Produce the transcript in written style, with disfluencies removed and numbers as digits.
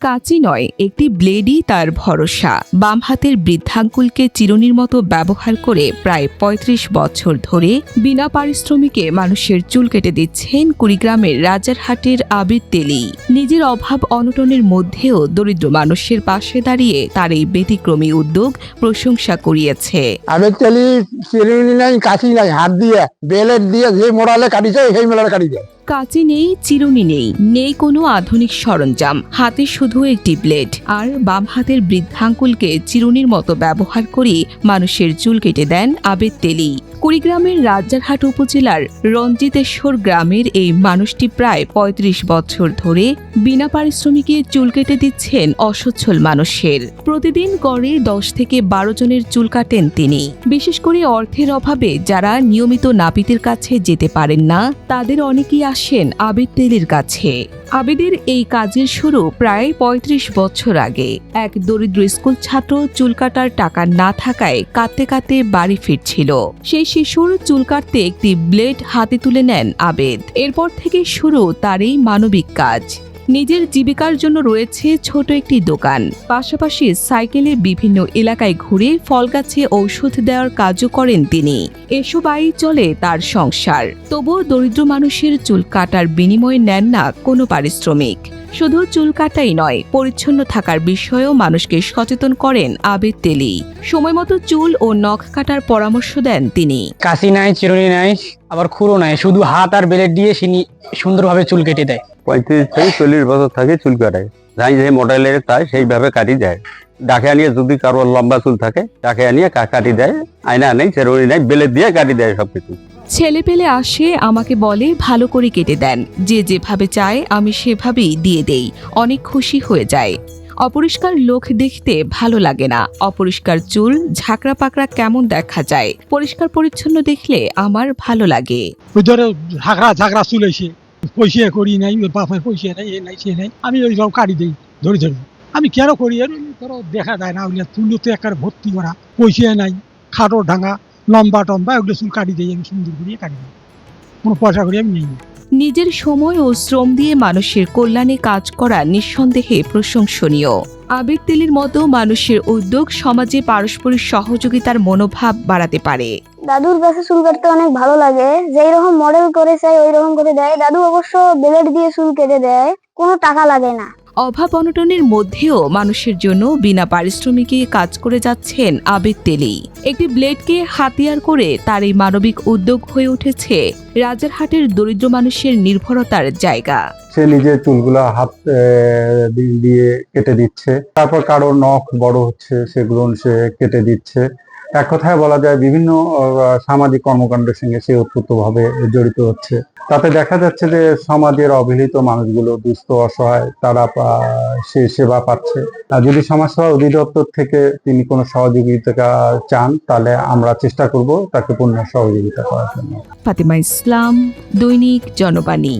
কাঁচি নয়, একটি ব্লেডই তার ভরসা। বাম হাতের বৃদ্ধাঙ্গুলকে চিরুনির মতো ব্যবহার করে প্রায় ৩৫ বছর ধরে বিনা পারিশ্রমিকে মানুষের চুল কেটে দিচ্ছেন কুড়িগ্রামের রাজারহাটের আবিদ তেলী। নিজের অভাব অনটনের মধ্যেও দরিদ্র মানুষের পাশে দাঁড়িয়ে তার এই ব্যতিক্রমী উদ্যোগ প্রশংসা কুড়িয়েছে। আবিদ তেলী চিরুনি নাই, কাঁচি নাই, হাত দিয়ে বেলেট দিয়ে যে মোড়ালে কাটি যায় সেই মোড়ালে কাটি যায়। কাঁচি নেই, চিরুনি নেই, নেই কোনো আধুনিক সরঞ্জাম, হাতে শুধু একটি ব্লেড আর বাম হাতের বৃদ্ধাঙ্গুলকে চিরুনির মতো ব্যবহার করে মানুষের চুল কেটে দেন আবিদ তেলী। কুড়িগ্রামের রাজারহাট উপজেলার রঞ্জিতেশ্বর গ্রামের এই মানুষটি প্রায় ৩৫ বছর ধরে বিনা পারিশ্রমিকে চুল কেটে দিচ্ছেন অসচ্ছল মানুষের। প্রতিদিন গড়ে ১০ থেকে ১২ জনের চুল কাটেন তিনি। বিশেষ করে অর্থের অভাবে যারা নিয়মিত নাপিতের কাছে যেতে পারেন না, তাদের অনেকেই আসেন আবিদ তেলীর কাছে। আবিদের এই কাজের শুরু প্রায় ৩৫ বছর আগে। এক দরিদ্র স্কুল ছাত্র চুল কাটার টাকা না থাকায় কাঁদতে কাঁদতে বাড়ি ফিরছিল। সেই শিশুর চুল কাটতে একটি ব্লেড হাতে তুলে নেন আবিদ। এরপর থেকে শুরু তার এই মানবিক কাজ। নিজের জীবিকার জন্য রয়েছে ছোট একটি দোকান, পাশাপাশি সাইকেলে বিভিন্ন এলাকায় ঘুরে ফল গাছে ঔষধ দেওয়ার কাজও করেন তিনি। এসব আয়ই চলে তার সংসার। তবুও দরিদ্র মানুষের চুল কাটার বিনিময়ে নেন না কোনো পারিশ্রমিক। শুধু চুল কাটাই নয়, পরিচ্ছন্ন থাকার বিষয়েও মানুষকে সচেতন করেন আবিদ তেলী। সময় মতো চুল ও নখ কাটার পরামর্শ দেন তিনি। কাঁচি নাই, চিরুনি নাই, আবার খুরো নাই, শুধু হাত আর ব্লেড দিয়ে সুন্দরভাবে চুল কেটে দেয়। ৩৫ থেকে ৪০ বছর থাকে চুল কাটায়, যাই যে মডেলের তাই সেইভাবে কাটি যায়। ডাকে আনিয়ে যদি কারোর লম্বা চুল থাকে ডাকে আনিয়ে কাটি দেয়, আয়না নেই, চিরুনি নাই, ব্লেড দিয়ে কাটি দেয় সবকিছু। ছেলে পেলে আসে, আমাকে বলে ভালো করে কেটে দেন। যে যেভাবে চায় আমি সেভাবেই দিয়ে দেই। অনেক খুশি হয়ে যায়। অপরিষ্কার লোক দেখতে ভালো লাগে না। অপরিষ্কার চুল ঝাঁকড়া পাকড়া কেমন দেখা যায়, পরিষ্কার পরিচ্ছন্ন দেখলে আমার ভালো লাগে। ওই ধরো ঝাঁকড়া চুল এসে পয়সা করি নাই, বাপের পয়সা নাই, এ নাই সে নাই, আমি ওই সব কাটি দিই ধরে ধরে। আমি কেন করি আর ধরো দেখা যায় না, চুলও তো একটা ভর্তি করা, পয়সা নাই, খাটো ঢাঙ্গা লম্বা টম্বা, ওগুলো চুল কাটি দিই, আমি সুন্দর করিয়ে কাটি দিই, কোনো পয়সা করি আমি নেই। নিজের সময় ও শ্রম দিয়ে মানুষের কল্যাণে কাজ করা নিঃসন্দেহে প্রশংসনীয়। আবিদ তেলীর মতো মানুষের উদ্যোগ সমাজে পারস্পরিক সহযোগিতার মনোভাব বাড়াতে পারে। দাদুর কাছে চুল কাটতে অনেক ভালো লাগে, যেই রকম মডেল করে চাই ওই রকম করে দেয়। দাদু অবশ্য ব্লেড দিয়ে চুল কেটে দেয়, কোনো টাকা লাগে না। অভাব অনটনের মধ্যেও মানুষের জন্য বিনা পারিশ্রমিকে কাজ করে যাচ্ছেন আবিদ তেলী। একটি ব্লেডকে হাতিয়ার করে তার এই মানবিক উদ্যোগ হয়ে উঠেছে রাজারহাটের দরিদ্র মানুষের নির্ভরতার জায়গা। সে নিজের চুলগুলা হাত দিয়ে কেটে দিচ্ছে, তারপর কারো নখ বড় হচ্ছে সেগুলো সে কেটে দিচ্ছে। এক কথায় বলা যায় বিভিন্ন সামাজিক কর্মকাণ্ডের সঙ্গে সে ওতপ্রোতভাবে জড়িত হচ্ছে। তাতে দেখা যাচ্ছে যে সমাজের অবহেলিত মানুষগুলো, দুস্থ অসহায়, তারা সে সেবা পাচ্ছে। যদি সমাজসেবা অধিদপ্তর থেকে তিনি কোনো সহযোগিতা চান, তাহলে আমরা চেষ্টা করব তাকে পূর্ণ সহযোগিতা করার জন্য। ফাতেমা ইসলাম, দৈনিক জনবাণী।